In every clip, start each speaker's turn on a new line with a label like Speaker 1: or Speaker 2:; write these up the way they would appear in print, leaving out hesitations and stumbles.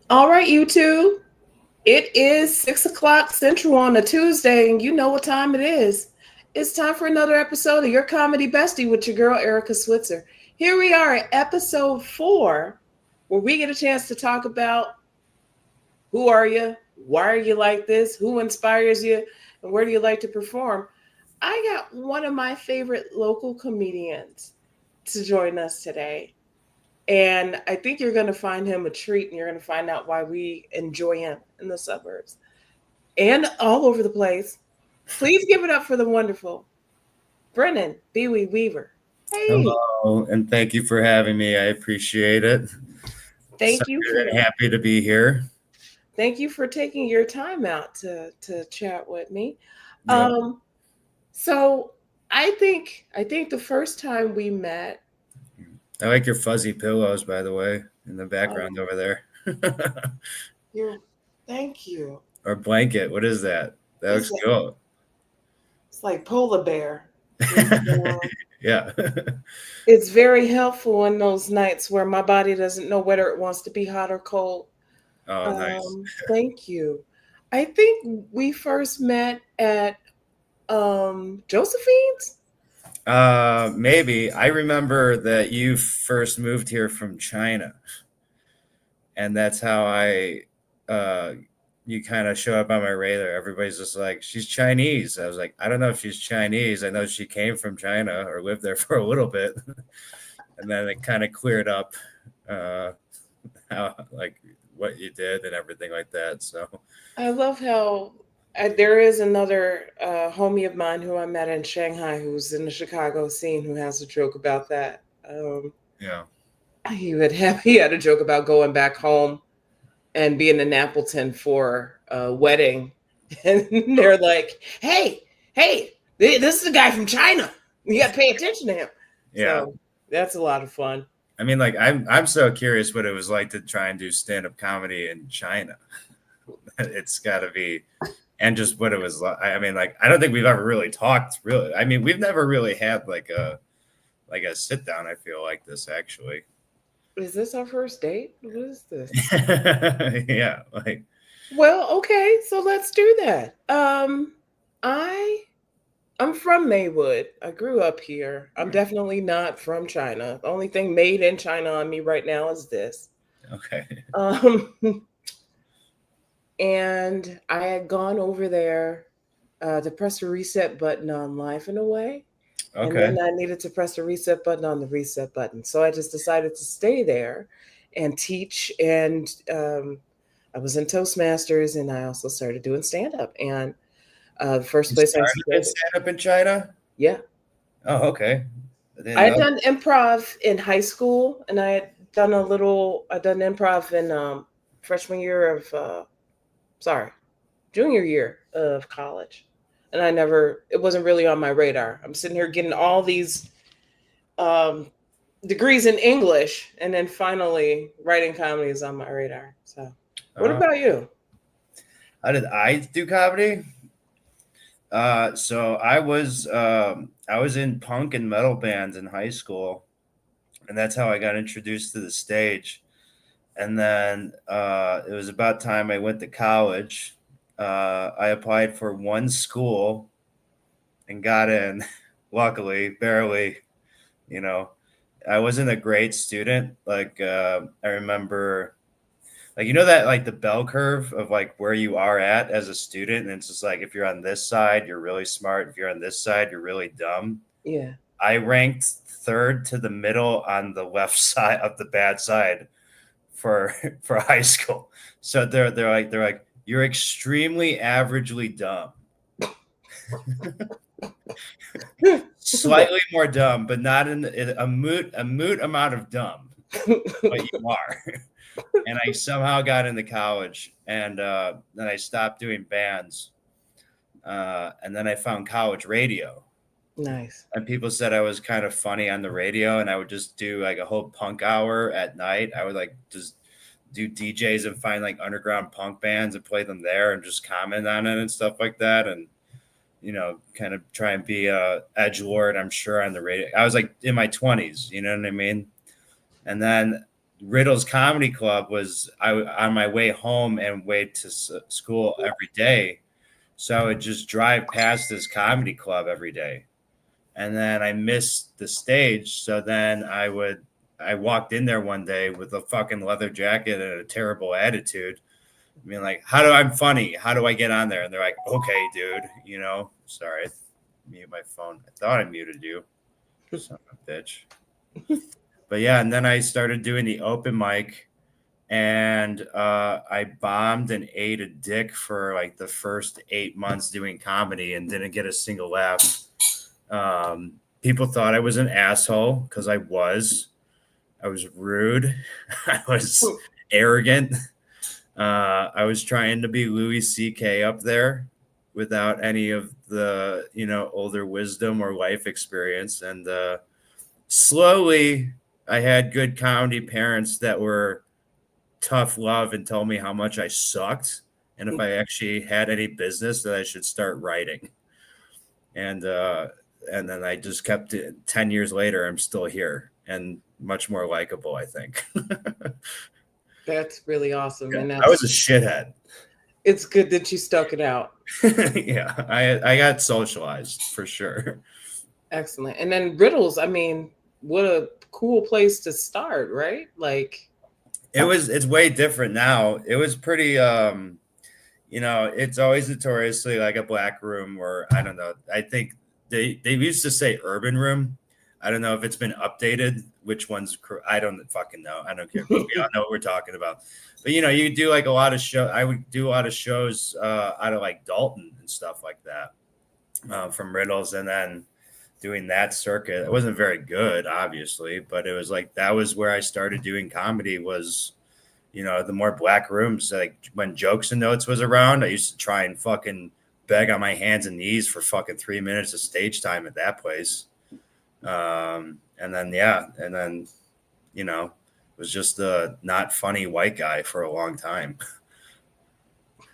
Speaker 1: All right, you two. It is 6 o'clock Central on a Tuesday, and you know what time it is. It's time for another episode of Your Comedy Bestie with your girl, Erica Switzer. Here we are at episode 4, where we get a chance to talk about who are you, why are you like this, who inspires you, and where do you like to perform. I got one of my favorite local comedians to join us today. And I think you're going to find him a treat and you're going to find out why we enjoy him in the suburbs and all over the place. Please give it up for the wonderful Brennan Bewee Weaver. Hey,
Speaker 2: Hello, and thank you for having me. I appreciate it. So
Speaker 1: thank you
Speaker 2: good
Speaker 1: for
Speaker 2: and happy to be here.
Speaker 1: taking your time out to chat with me.
Speaker 2: Yep.
Speaker 1: Um, so I think the first time we met,
Speaker 2: I like your fuzzy pillows, by the way, in the
Speaker 1: oh,
Speaker 2: background over there.
Speaker 1: you're thank you.
Speaker 2: Or blanket. What is that? That
Speaker 1: It's
Speaker 2: looks
Speaker 1: like
Speaker 2: cool.
Speaker 1: it's like polar bear. It's,
Speaker 2: Yeah.
Speaker 1: It's very helpful in those nights where my body doesn't know whether it wants to be hot or cold.
Speaker 2: Oh, nice.
Speaker 1: Thank you. I think we first met at Josephine's.
Speaker 2: Maybe. I remember that you first moved here from China, and that's how uh, you kind of show up on my radar. Everybody's just like, she's Chinese. I was like, I don't know if she's Chinese. I know she came from China or lived there for a little bit. And then it kind of cleared up uh, how, like, what you did and everything like that. So,
Speaker 1: I love how there is another homie of mine who I met in Shanghai who's in the Chicago scene who has a joke about that.
Speaker 2: yeah.
Speaker 1: He had a joke about going back home and being in Appleton for a wedding, and they're like, "Hey, hey, this is the guy from China. You got to pay attention to him."
Speaker 2: Yeah.
Speaker 1: So that's a lot of fun.
Speaker 2: I mean, like, I'm so curious what it was like to try and do stand-up comedy in China. It's got to be, and just what it was like. I mean, like, I don't think we've ever really talked. Really, I mean, we've never really had like a sit down. I feel like this actually.
Speaker 1: Is this our first date? What is this?
Speaker 2: Yeah, like
Speaker 1: Well, okay, so let's do that. I I'm from Maywood. I grew up here. I'm definitely not from China. The only thing made in China on me right now is this.
Speaker 2: okay,
Speaker 1: Um, and I had gone over there to press the reset button on Life in a Way. And
Speaker 2: okay.
Speaker 1: then I needed to press the reset button on the reset button. So I just decided to stay there and teach. And I was in Toastmasters and I also started doing stand up. And the first
Speaker 2: You
Speaker 1: place I
Speaker 2: started in
Speaker 1: started,
Speaker 2: stand-up in China.
Speaker 1: yeah,
Speaker 2: Oh, okay. I
Speaker 1: I
Speaker 2: didn't
Speaker 1: had
Speaker 2: know.
Speaker 1: done improv in high school and I done improv in freshman year of, sorry, junior year of college. And it wasn't really on my radar. I'm sitting here getting all these um, degrees in English, and then finally writing comedy is on my radar. So, what
Speaker 2: Uh,
Speaker 1: about you?
Speaker 2: how did I do comedy? So I was in punk and metal bands in high school, and that's how I got introduced to the stage. And then it was about time I went to college. I applied for one school and got in, luckily, barely. You know, I wasn't a great student. Like I remember, like that like the bell curve of like where you are at as a student, and it's just like if you're on this side, you're really smart. If you're on this side, you're really dumb.
Speaker 1: Yeah.
Speaker 2: I ranked third to the middle on the left side of the bad side for for high school. So they're like you're extremely averagely dumb, slightly more dumb, but not in a moot amount of dumb, but you are. And I somehow got into college, and then I stopped doing bands, and then I found college radio.
Speaker 1: Nice.
Speaker 2: And people said I was kind of funny on the radio, and I would just do like a whole punk hour at night. I would like just do DJs and find like underground punk bands and play them there and just comment on it and stuff like that. And kind of try and be a edgelord, I'm sure, on the radio. I was like in my 20s, you know what I mean? And then Riddle's Comedy Club was on my way home and way to school every day. So I would just drive past this comedy club every day. And then I missed the stage. So then I walked in there one day with a fucking leather jacket and a terrible attitude. I mean, like, I'm funny. How do I get on there? And they're like, okay, dude, sorry, mute my phone. I thought I muted you. Son of a bitch. But yeah, and then I started doing the open mic, and I bombed and ate a dick for like the first 8 months doing comedy and didn't get a single laugh. People thought I was an asshole because I was rude. I was arrogant. I was trying to be Louis C.K. up there without any of the, older wisdom or life experience. And slowly I had good comedy parents that were tough love and told me how much I sucked. And if I actually had any business, that I should start writing. And then I just kept it. 10 years later, I'm still here and much more likable, I think.
Speaker 1: That's really awesome.
Speaker 2: Yeah,
Speaker 1: And
Speaker 2: I was a shithead.
Speaker 1: It's good that you stuck it out.
Speaker 2: Yeah, I got socialized for sure.
Speaker 1: Excellent. And then Riddles, I mean, what a cool place to start, right? Like
Speaker 2: it's way different now. It was pretty it's always notoriously like a black room, or I don't know. I think they used to say urban room. I don't know if it's been updated. Which one's? I don't fucking know. I don't care. We all know what we're talking about. But you do like a lot of show. I would do a lot of shows out of like Dalton and stuff like that from Riddles, and then doing that circuit. It wasn't very good, obviously, but it was like that was where I started doing comedy. Was the more black rooms, like when Jokes and Notes was around, I used to try and fucking beg on my hands and knees for fucking 3 minutes of stage time at that place. And then was just a not funny white guy for a long time.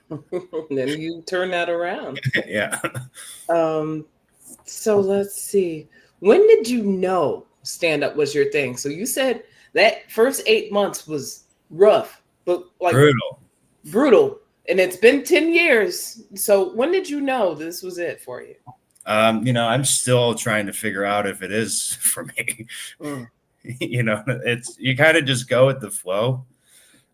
Speaker 1: Then you turn that around.
Speaker 2: Yeah.
Speaker 1: So let's see. When did you know stand-up was your thing? So you said that first 8 months was rough, but like brutal. And it's been 10 years. So when did you know this was it for you?
Speaker 2: I'm still trying to figure out if it is for me. It's you kind of just go with the flow.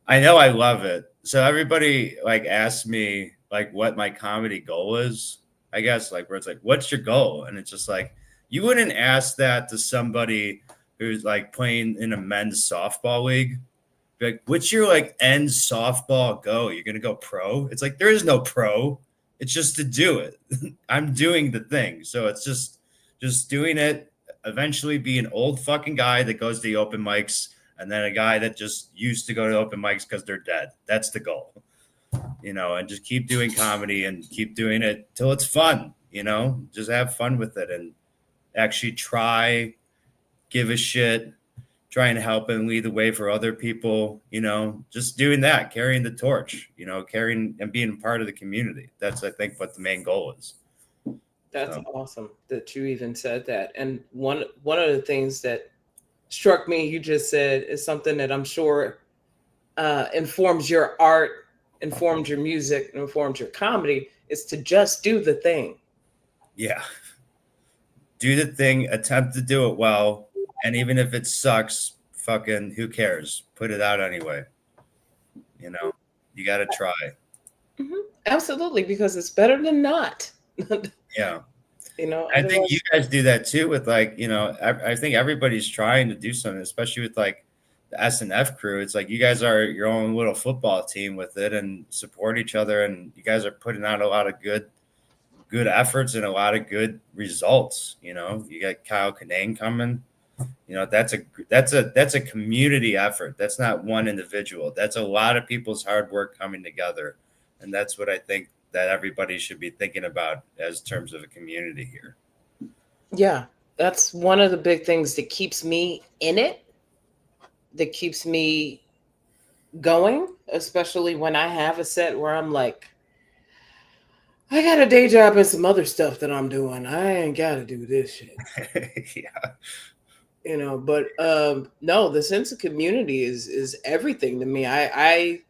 Speaker 2: I know I love it. So everybody like asks me like what my comedy goal is, I guess, like where it's like, what's your goal? And it's just like, you wouldn't ask that to somebody who's like playing in a men's softball league. Like, what's your like end softball go? You're gonna go pro? It's like there is no pro. It's just to do it. I'm doing the thing. So it's just doing it, eventually be an old fucking guy that goes to the open mics, and then a guy that just used to go to open mics because they're dead. That's the goal. And just keep doing comedy and keep doing it till it's fun, just have fun with it and actually try, give a shit, try and help and lead the way for other people, just doing that, carrying the torch, carrying and being part of the community. That's, I think, what the main goal is.
Speaker 1: That's awesome that you even said that. And one of the things that struck me, you just said, is something that I'm sure informs your art, informs your music, and informs your comedy, is to just do the thing.
Speaker 2: Yeah. Do the thing, attempt to do it well. And even if it sucks, fucking who cares? Put it out anyway. You got to try.
Speaker 1: Mm-hmm. Absolutely, because it's better than not.
Speaker 2: Yeah. I think you guys do that too with like, I think everybody's trying to do something, especially with like the S&F crew. It's like you guys are your own little football team with it and support each other. And you guys are putting out a lot of good efforts and a lot of good results. You got Kyle Kinane coming. That's a community effort. That's not one individual. That's a lot of people's hard work coming together. And that's what I think that everybody should be thinking about as terms of a community here.
Speaker 1: Yeah, that's one of the big things that keeps me in it, that keeps me going, especially when I have a set where I'm like, I got a day job and some other stuff that I'm doing. I ain't got to do this shit.
Speaker 2: Yeah.
Speaker 1: But no, the sense of community is everything to me. I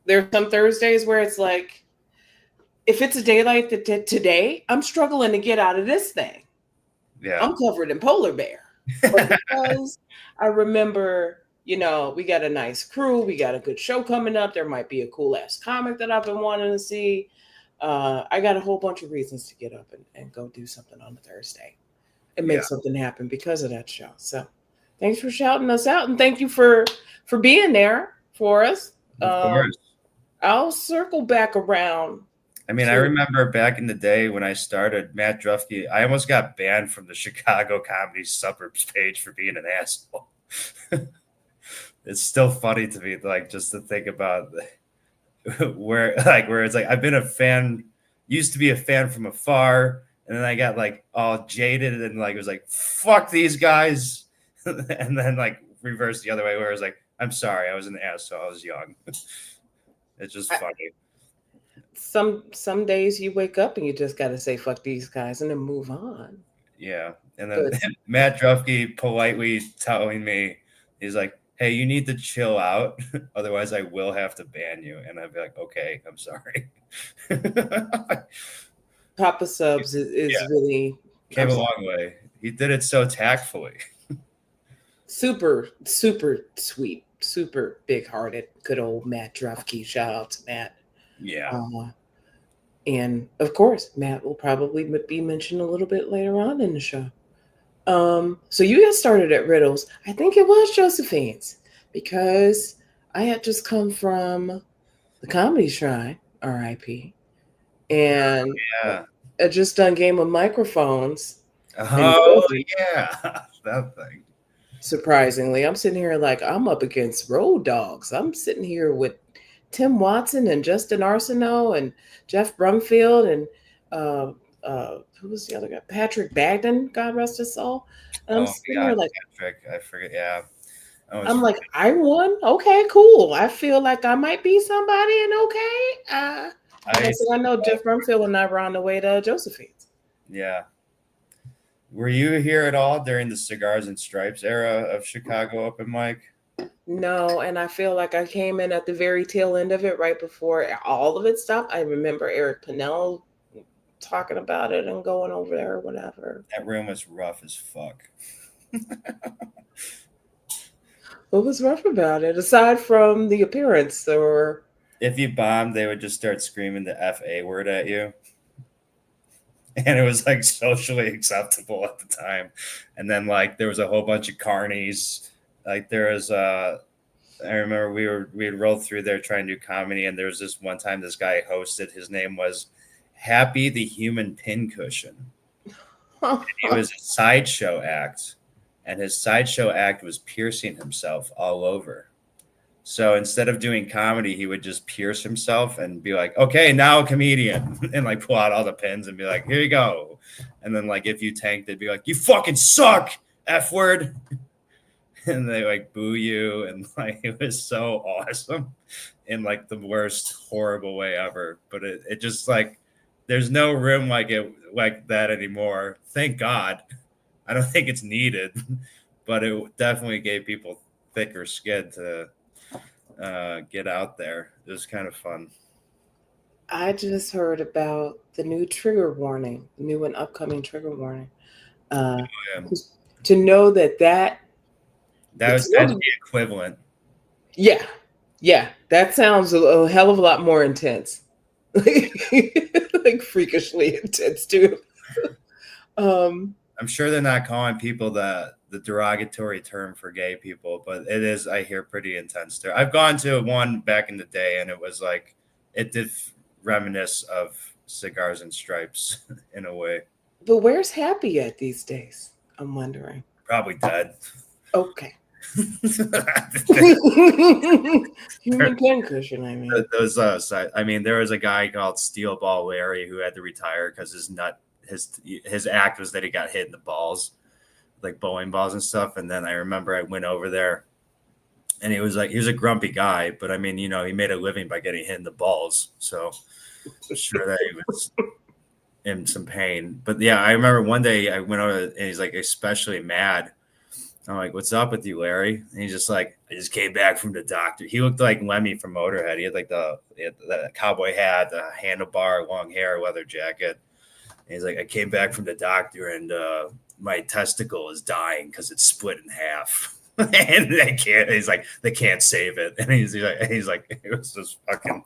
Speaker 1: There are some Thursdays where it's like, if it's a day like today, I'm struggling to get out of this thing.
Speaker 2: Yeah.
Speaker 1: I'm covered in polar bear. But because I remember, we got a nice crew, we got a good show coming up. There might be a cool ass comic that I've been wanting to see. I got a whole bunch of reasons to get up and go do something on a Thursday and make something happen because of that show. So thanks for shouting us out, and thank you for being there for us.
Speaker 2: Of course.
Speaker 1: I'll circle back around.
Speaker 2: I mean, I remember back in the day when I started, Matt Drufke, I almost got banned from the Chicago Comedy Suburbs page for being an asshole. It's still funny to me, like, just to think about where it's like, I've been a fan, used to be a fan from afar, and then I got like all jaded and like, it was like, fuck these guys. And then like reversed the other way where I was like, I'm sorry, I was an asshole, I was young. It's just funny.
Speaker 1: Some days you wake up and you just got to say fuck these guys and then move on.
Speaker 2: Yeah. And then Matt Drufke politely telling me, he's like, hey, you need to chill out, otherwise I will have to ban you. And I'd be like, okay, I'm sorry.
Speaker 1: Papa Subs is really
Speaker 2: came a long way. He did it so tactfully.
Speaker 1: Super, super sweet, super big hearted, good old Matt Drufke. Shout out to Matt.
Speaker 2: Yeah.
Speaker 1: And of course, Matt will probably be mentioned a little bit later on in the show. So you got started at Riddles. I think it was Josephine's, because I had just come from the Comedy Shrine, RIP, and I just done Game of Microphones.
Speaker 2: Oh yeah, that thing.
Speaker 1: Surprisingly, I'm sitting here like I'm up against road dogs. I'm sitting here with Tim Watson and Justin Arsenault and Jeff Brumfield and who was the other guy? Patrick Bagden, God rest his soul. And I'm sitting here like,
Speaker 2: Patrick, I forget. Yeah,
Speaker 1: I'm like, I won. Okay, cool. I feel like I might be somebody, and okay. I know Jeff Brumfield and I were on the way to Josephine's.
Speaker 2: Yeah. Were you here at all during the Cigars and Stripes era of Chicago open mic?
Speaker 1: No, and I feel like I came in at the very tail end of it, right before all of it stopped. I remember Eric Pinnell talking about it and going over there or whatever.
Speaker 2: That room was rough as fuck.
Speaker 1: What was rough about it, aside from the appearance? Or
Speaker 2: if you bombed, they would just start screaming the F-A word at you. And it was like socially acceptable at the time. And then like there was a whole bunch of carnies. Like there was I remember we had rolled through there trying to do comedy, and there was this one time this guy hosted. His name was Happy the Human Pincushion. He was a sideshow act, and his sideshow act was piercing himself all over. So instead of doing comedy, he would just pierce himself and be like, okay, now a comedian, and like pull out all the pins and be like, here you go. And then like if you tanked, they'd be like, you fucking suck, F word. And they like boo you, and like it was so awesome in like the worst horrible way ever. But it just like there's no room like that anymore. Thank God. I don't think it's needed, but it definitely gave people thicker skin to get out there. It was kind of fun.
Speaker 1: I just heard about the new trigger warning, new and upcoming trigger warning. To know that's the
Speaker 2: equivalent.
Speaker 1: Yeah, that sounds a hell of a lot more intense, like freakishly intense too.
Speaker 2: I'm sure they're not calling people the derogatory term for gay people, but it is, I hear, pretty intense there. I've gone to one back in the day, and it was like it did reminisce of Cigars and Stripes in a way.
Speaker 1: But where's Happy at these days? I'm wondering.
Speaker 2: Probably dead.
Speaker 1: Okay. Human pincushion, I mean.
Speaker 2: Those I mean, there was a guy called Steel Ball Larry who had to retire because his act was that he got hit in the balls, like bowling balls and stuff. And then I remember I went over there, and he was a grumpy guy, but I mean, he made a living by getting hit in the balls. So sure that he was in some pain. But yeah, I remember one day I went over and he's like especially mad. I'm like, "What's up with you, Larry?" And he's just like, "I just came back from the doctor." He looked like Lemmy from Motorhead. He had like the cowboy hat, the handlebar, long hair, leather jacket. And he's like, "I came back from the doctor, and my testicle is dying because it's split in half." And they can't. He's like, they can't save it. And he's like, it was just fucking,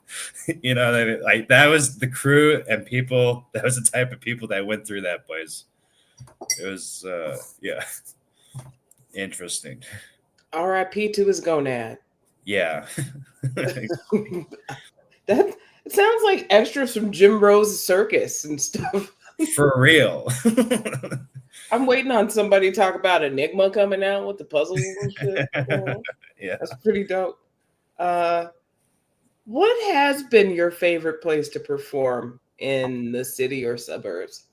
Speaker 2: like that was the crew and people. That was the type of people that went through that place. It was, yeah, interesting.
Speaker 1: R.I.P. to his gonad.
Speaker 2: Yeah.
Speaker 1: That it sounds like extras from Jim Rose Circus and stuff.
Speaker 2: For real.
Speaker 1: I'm waiting on somebody to talk about Enigma coming out with the puzzles and shit.
Speaker 2: Yeah.
Speaker 1: That's pretty dope. Uh, what has been your favorite place to perform in the city or suburbs?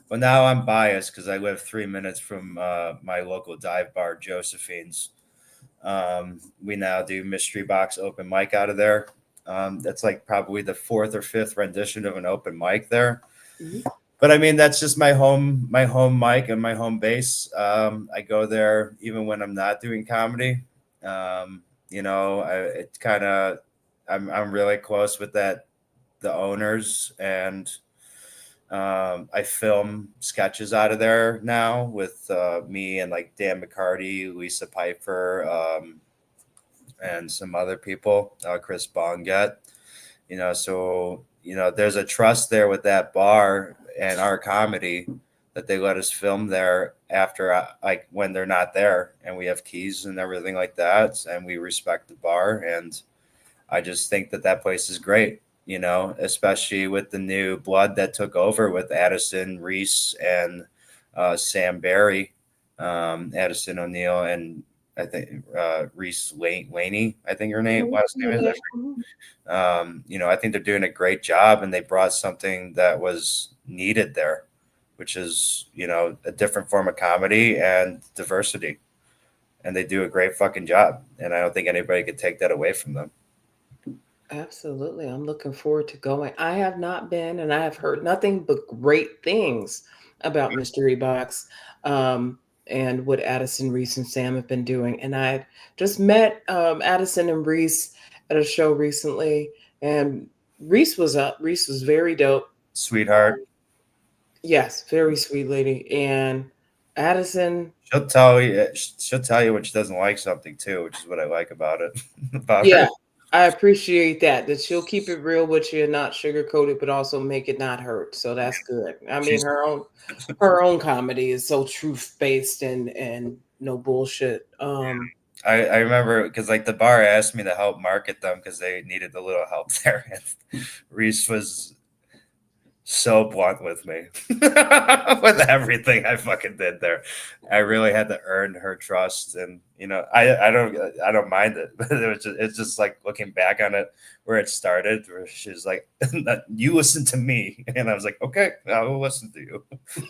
Speaker 2: Well, now I'm biased because I live 3 minutes from my local dive bar, Josephine's. We now do mystery box open mic out of there. That's like probably the fourth or fifth rendition of an open mic there.
Speaker 1: Mhm.
Speaker 2: But I mean, that's just my home mic and my home base. I go there even when I'm not doing comedy. It's kind of I'm really close with the owners, and I film sketches out of there now with me and like Dan McCarty, Lisa Piper, and some other people, Chris Bonget. So there's a trust there with that bar and our comedy that they let us film there after like when they're not there, and we have keys and everything like that, and we respect the bar. And I just think that place is great, especially with the new blood that took over with Addison Reese and Sam Barry, Addison O'Neill, and I think Reese Laney, I think her last name is. I think they're doing a great job, and they brought something that was needed there, which is, a different form of comedy and diversity. And they do a great fucking job. And I don't think anybody could take that away from them.
Speaker 1: Absolutely. I'm looking forward to going. I have not been, and I have heard nothing but great things about Mystery Box, um, and what Addison, Reese, and Sam have been doing. And I just met Addison and Reese at a show recently, and Reese was up. Reese was very dope.
Speaker 2: Sweetheart.
Speaker 1: Yes, very sweet lady. And Addison,
Speaker 2: She'll tell you when she doesn't like something too, which is what I like about it, about her.
Speaker 1: yeah, I appreciate that she'll keep it real with you and not sugarcoat it, but also make it not hurt. So that's good. I mean,
Speaker 2: She's
Speaker 1: her own comedy is so truth based and no bullshit.
Speaker 2: I remember because like the bar asked me to help market them because they needed a little help there. And Reese was so blunt with me with everything I fucking did there. I really had to earn her trust, and I don't mind it. But it's just like looking back on it where it started, where she's like, "You listen to me," and I was like, "Okay, I will listen to you."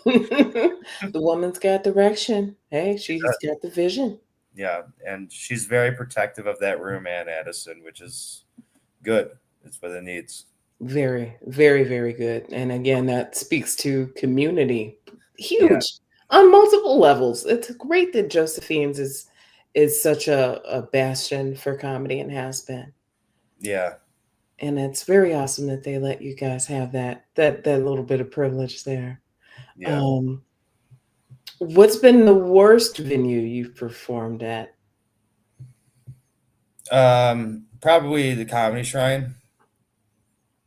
Speaker 1: The woman's got direction. Hey, she's got the vision.
Speaker 2: Yeah, and she's very protective of that room, and Addison, which is good. It's what it needs.
Speaker 1: Very, very, very good. And again, that speaks to community.
Speaker 2: Yeah,
Speaker 1: Huge on multiple levels. It's great that Josephine's is such a bastion for comedy and has been.
Speaker 2: yeah,
Speaker 1: And it's very awesome that they let you guys have that little bit of privilege there.
Speaker 2: yeah.
Speaker 1: Um, what's been the worst venue you've performed at?
Speaker 2: Probably the Comedy Shrine,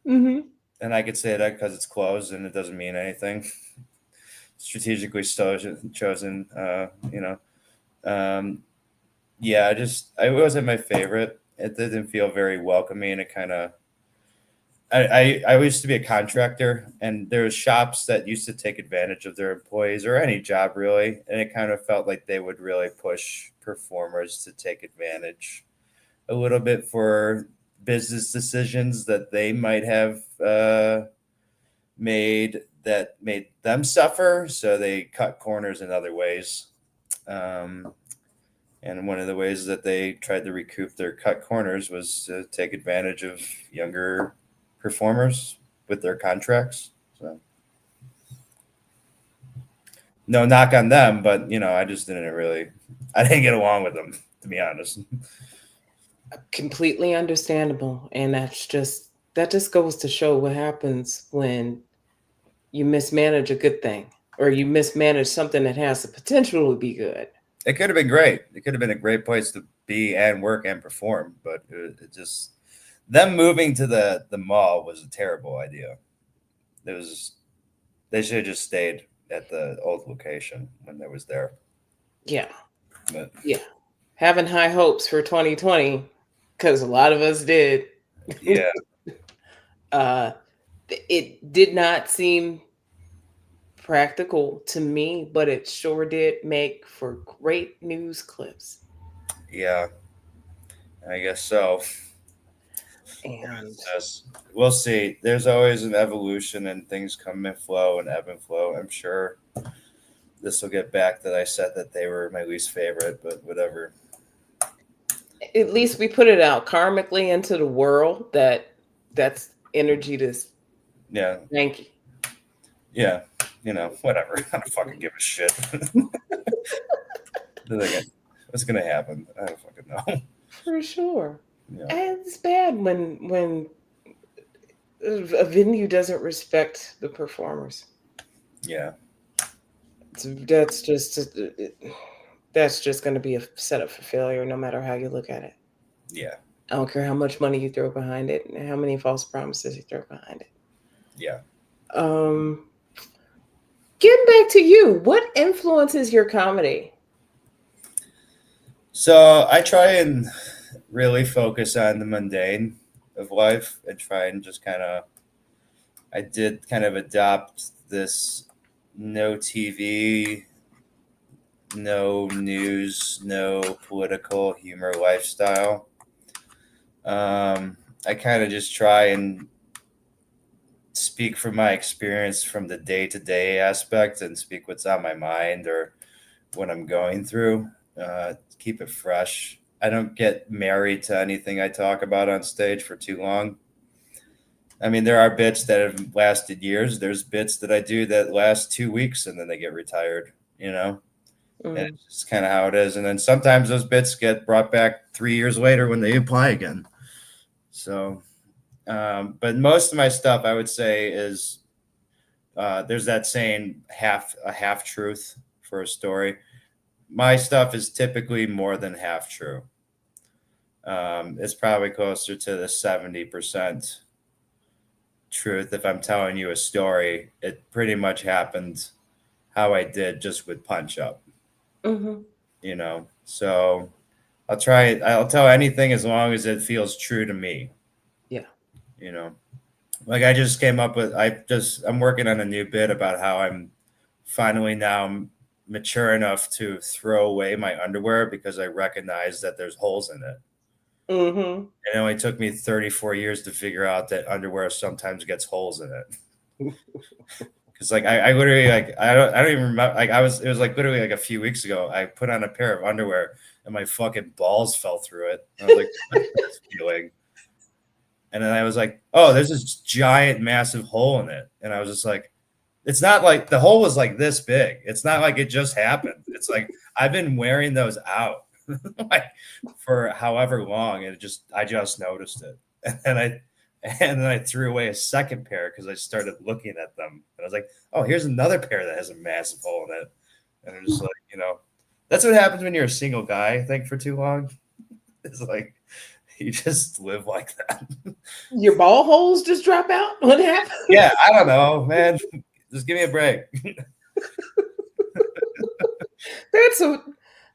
Speaker 1: Hmm.
Speaker 2: and I could say that because it's closed and it doesn't mean anything. Strategically chosen. Um, yeah, I wasn't my favorite. It didn't feel very welcoming. It kind of I used to be a contractor, and there was shops that used to take advantage of their employees or any job really, and it kind of felt like they would really push performers to take advantage a little bit for business decisions that they might have made that made them suffer. So they cut corners in other ways. Um, and one of the ways that they tried to recoup their cut corners was to take advantage of younger performers with their contracts. So No knock on them, but I just I didn't get along with them, to be honest.
Speaker 1: Completely understandable. And that just goes to show what happens when you mismanage a good thing or you mismanage something that has the potential to be good.
Speaker 2: It could have been great. It could have been a great place to be and work and perform, but it just them moving to the mall was a terrible idea. It was They should have just stayed at the old location when they was there.
Speaker 1: Yeah.
Speaker 2: But
Speaker 1: Yeah. Having high hopes for 2020 because a lot of us did.
Speaker 2: yeah,
Speaker 1: uh, it did not seem practical to me, but it sure did make for great news clips.
Speaker 2: yeah, I guess so.
Speaker 1: And
Speaker 2: Yes. We'll see. There's always an evolution and things come and flow and ebb and flow. I'm sure this will get back that I said that they were my least favorite, but whatever.
Speaker 1: at least we put it out karmically into the world that that's energy to
Speaker 2: Yeah,
Speaker 1: thank you.
Speaker 2: yeah, whatever. I don't fucking give a shit. What's gonna happen? I don't fucking know.
Speaker 1: For sure.
Speaker 2: Yeah,
Speaker 1: And it's bad when a venue doesn't respect the performers.
Speaker 2: yeah,
Speaker 1: That's just going to be a setup for failure, no matter how you look at it.
Speaker 2: yeah,
Speaker 1: I don't care how much money you throw behind it and how many false promises you throw behind it.
Speaker 2: yeah.
Speaker 1: Um, Getting back to you, what influences your comedy?
Speaker 2: So I try and really focus on the mundane of life and try and just I did kind of adopt this no TV, no news, no political humor lifestyle. I kind of just try and speak from my experience from the day to day aspect and speak what's on my mind or what I'm going through. Keep it fresh. I don't get married to anything I talk about on stage for too long. I mean, there are bits that have lasted years. There's bits that I do that last 2 weeks and then they get retired, and
Speaker 1: Mm,
Speaker 2: it's just kind of how it is. And then sometimes those bits get brought back 3 years later when they apply again. So, but most of my stuff, I would say, is there's that saying, half truth for a story. My stuff is typically more than half true. It's probably closer to the 70% truth. If I'm telling you a story, it pretty much happened how I did, just with punch up,
Speaker 1: mm-hmm.
Speaker 2: So I'll tell anything as long as it feels true to me,
Speaker 1: Yeah.
Speaker 2: you know. Like I just came up with I'm working on a new bit about how I'm finally now mature enough to throw away my underwear because I recognize that there's holes in it.
Speaker 1: Mm-hmm.
Speaker 2: It only took me 34 years to figure out that underwear sometimes gets holes in it. Because like I literally like I don't even remember, like it was like literally like a few weeks ago I put on a pair of underwear and my fucking balls fell through it. I was like, what's this feeling? And then I was like, oh, there's this giant massive hole in it. And I was just like, it's not like the hole was like this big. It's not like it just happened. It's like I've been wearing those out like for however long, and I just noticed it. And then I threw away a second pair because I started looking at them. And I was like, oh, here's another pair that has a massive hole in it. And I'm just like, that's what happens when you're a single guy, I think, for too long. It's like you just live like that.
Speaker 1: Your ball holes just drop out? What happened?
Speaker 2: Yeah, I don't know, man. Just give me a break.
Speaker 1: That's a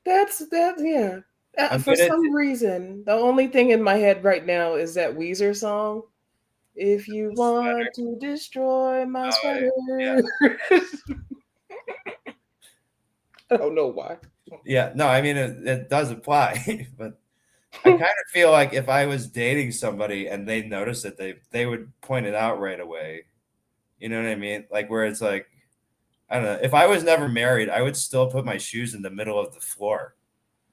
Speaker 1: that yeah.
Speaker 2: I'm
Speaker 1: For
Speaker 2: gonna
Speaker 1: some reason, the only thing in my head right now is that Weezer song. If you
Speaker 2: sweater.
Speaker 1: want to destroy my
Speaker 2: Oh,
Speaker 1: sweater.
Speaker 2: yeah.
Speaker 1: I don't know why.
Speaker 2: Yeah. No, I mean it does apply, but I kind of feel like if I was dating somebody and they noticed it, they would point it out right away. You know what I mean? Like where it's like, I don't know. If I was never married, I would still put my shoes in the middle of the floor.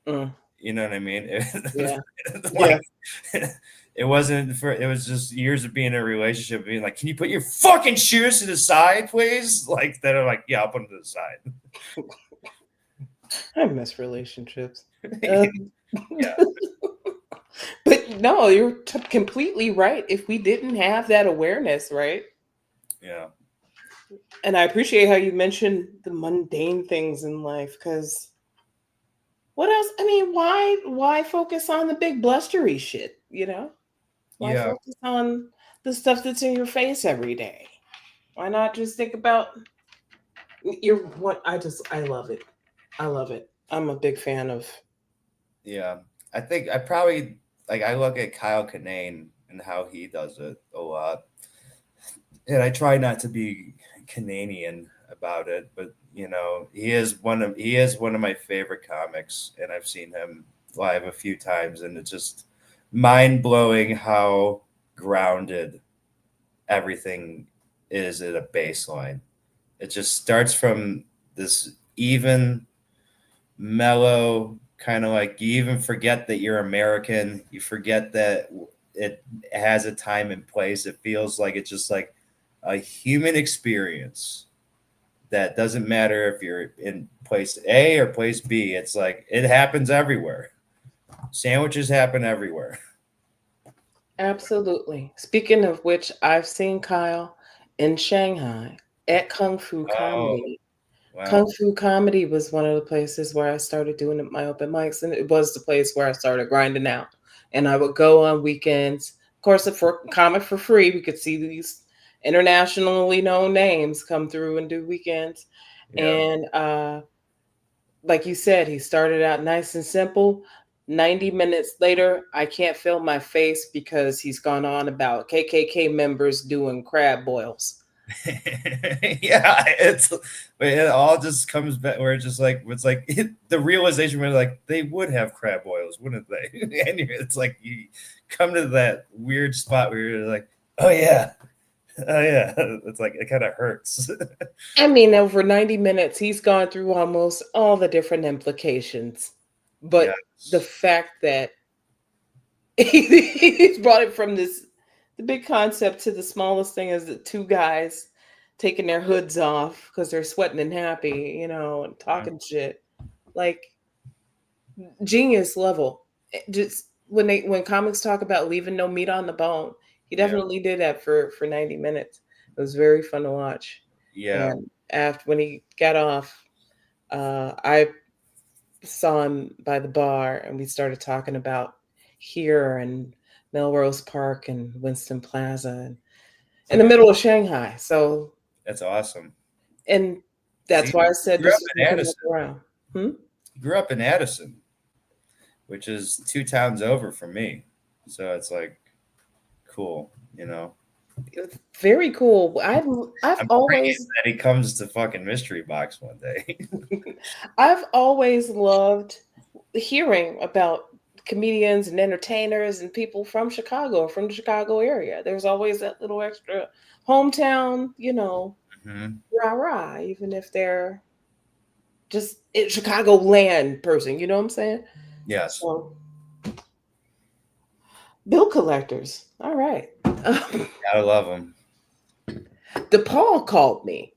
Speaker 1: Mm,
Speaker 2: You know what I mean?
Speaker 1: yeah.
Speaker 2: Like,
Speaker 1: Yeah.
Speaker 2: it wasn't for. It was just years of being in a relationship, being like, "Can you put your fucking shoes to the side, please?" Like that. I'm like, "Yeah, I'll put them to the side."
Speaker 1: I miss relationships.
Speaker 2: Yeah.
Speaker 1: But no, you're completely right. If we didn't have that awareness, right?
Speaker 2: Yeah.
Speaker 1: And I appreciate how you mentioned the mundane things in life, because what else? I mean, why focus on the big blustery shit, you know? Why
Speaker 2: Yeah.
Speaker 1: focus on the stuff that's in your face every day? Why not just think about your what I love it. I love it. I'm a big fan of.
Speaker 2: Yeah. I think I probably like I look at Kyle Kinane and how he does it a lot. And I try not to be Canadian about it, but you know, he is one of my favorite comics, and I've seen him live a few times, and it's just mind blowing how grounded everything is at a baseline. It just starts from this even, mellow, kind of like you even forget that you're American. You forget that it has a time and place. It feels like it's just like a human experience that doesn't matter if you're in place A or place B. It's like it happens everywhere. Sandwiches happen everywhere.
Speaker 1: Absolutely. Speaking of which, I've seen Kyle in Shanghai at Kung Fu
Speaker 2: Oh,
Speaker 1: Comedy.
Speaker 2: wow.
Speaker 1: Kung Fu Comedy was one of the places where I started doing my open mics, and it was the place where I started grinding out. And I would go on weekends. Of course, for comic for free, we could see these internationally known names come through and do weekends.
Speaker 2: Yeah.
Speaker 1: And like you said, he started out nice and simple. 90 minutes later, I can't feel my face because he's gone on about KKK members doing crab boils.
Speaker 2: Yeah, it all just comes back where it's like the realization where like they would have crab boils, wouldn't they? And it's like you come to that weird spot where you're like, oh yeah, oh yeah. It's like it kind of hurts.
Speaker 1: I mean, over 90 minutes, he's gone through almost all the different implications. But the
Speaker 2: Yes.
Speaker 1: fact that he's brought it from the big concept to the smallest thing is that two guys taking their hoods off because they're sweating and happy, and
Speaker 2: Yeah.
Speaker 1: talking shit. Like, genius level. Just when comics talk about leaving no meat on the bone, he
Speaker 2: Yeah.
Speaker 1: definitely did that for 90 minutes. It was very fun to watch.
Speaker 2: Yeah.
Speaker 1: And after when he got off, I saw him by the bar and we started talking about here and Melrose Park and Winston Plaza and in the middle of Shanghai. So,
Speaker 2: That's awesome.
Speaker 1: and
Speaker 2: See,
Speaker 1: that's why I said
Speaker 2: grew
Speaker 1: this
Speaker 2: up
Speaker 1: is
Speaker 2: in
Speaker 1: gonna come back
Speaker 2: Addison.
Speaker 1: around. Hmm?
Speaker 2: Grew up in Addison, which is 2 towns over from me. So it's like cool, you know.
Speaker 1: It's very cool. I've
Speaker 2: I'm praying
Speaker 1: always
Speaker 2: that he comes to fucking Mystery Box one day.
Speaker 1: I've always loved hearing about comedians and entertainers and people from Chicago or from the Chicago area. There's always that little extra hometown,
Speaker 2: Mhm.
Speaker 1: rah rah, even if they're just a Chicago land person. You know what I'm saying?
Speaker 2: Yes,
Speaker 1: So, bill collectors. All right.
Speaker 2: gotta love him.
Speaker 1: DePaul called me.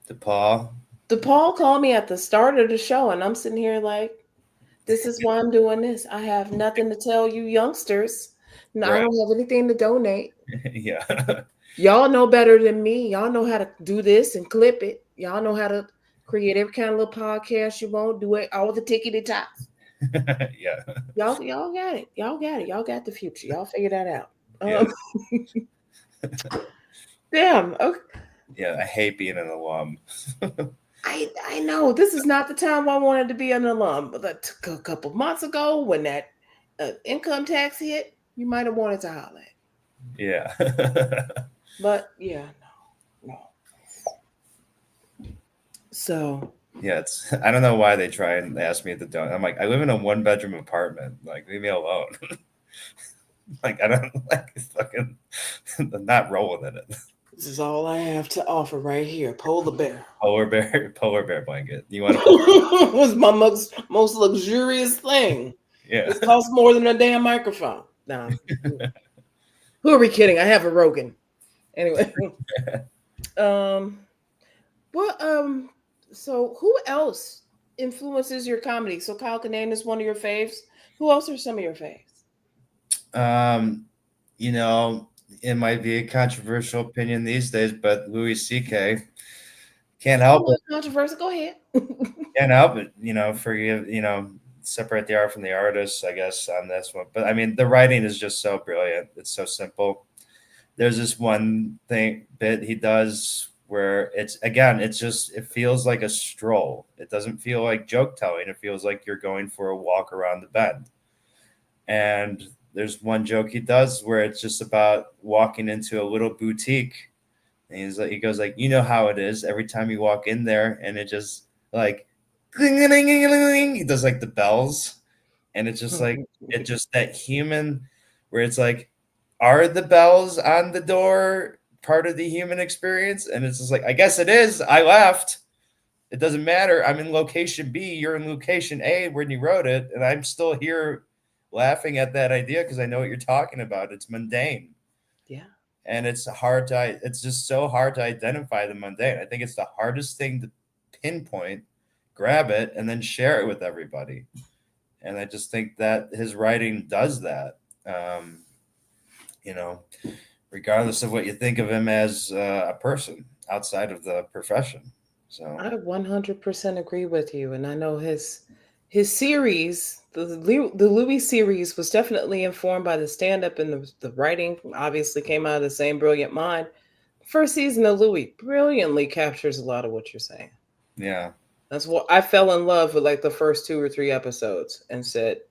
Speaker 2: DePaul.
Speaker 1: DePaul called me at the start of the show, and I'm sitting here like, this is why I'm doing this. I have nothing to tell you youngsters. No, I
Speaker 2: Right.
Speaker 1: don't have anything to donate.
Speaker 2: Yeah.
Speaker 1: Y'all know better than me. Y'all know how to do this and clip it. Y'all know how to create every kind of little podcast you want, do it, all the tickety tops.
Speaker 2: Yeah.
Speaker 1: Y'all got it. Y'all got it. Y'all got the future. Y'all figure that out.
Speaker 2: Yeah.
Speaker 1: Damn. Okay.
Speaker 2: Yeah. I hate being an alum.
Speaker 1: I know this is not the time I wanted to be an alum. But a couple months ago, when that income tax hit, you might have wanted to holler.
Speaker 2: Yeah.
Speaker 1: But yeah, no. So
Speaker 2: Yeah. It's I don't know why they try and ask me to donate. I'm like, I live in a 1-bedroom apartment. Like, leave me alone. Like, I don't like fucking I'm not rolling in it.
Speaker 1: this is all I have to offer right here. Polar bear.
Speaker 2: Polar bear blanket. You want to
Speaker 1: was my most luxurious thing.
Speaker 2: yeah.
Speaker 1: It costs more than a damn microphone. Nah. Who are we kidding? I have a Rogan. Anyway. um what so who else influences your comedy? So Kyle Kinane is one of your faves. Who else are some of your faves?
Speaker 2: Um, you know, it might be a controversial opinion these days, but Louis C.K. can't
Speaker 1: Oh
Speaker 2: help
Speaker 1: no,
Speaker 2: it.
Speaker 1: it's controversial. Go ahead.
Speaker 2: Can't help it. Forgive. Separate the art from the artist. I guess on this one, but I mean, the writing is just so brilliant. It's so simple. There's this one thing bit he does where it feels like a stroll. It doesn't feel like joke telling. It feels like you're going for a walk around the bend. And there's one joke he does where it's just about walking into a little boutique. And he goes like, you know how it is every time you walk in there, and it just like, he does like the bells, and it's just like it just that human, where it's like, are the bells on the door part of the human experience? And it's just like, I guess it is. I left. It doesn't matter. I'm in location B. You're in location A when you wrote it, and I'm still here laughing at that idea because I know what you're talking about. It's mundane,
Speaker 1: Yeah.
Speaker 2: and it's just so hard to identify the mundane. I think it's the hardest thing to pinpoint, grab it, and then share it with everybody. And I just think that his writing does that. Um, you know, Regardless of what you think of him as a person outside of the profession. So
Speaker 1: I 100% agree with you, and I know his series, the Louis series, was definitely informed by the stand up, and the writing obviously came out of the same brilliant mind. First season of Louis brilliantly captures a lot of what you're saying.
Speaker 2: yeah,
Speaker 1: That's what I fell in love with, like the first 2 or 3 episodes, and said,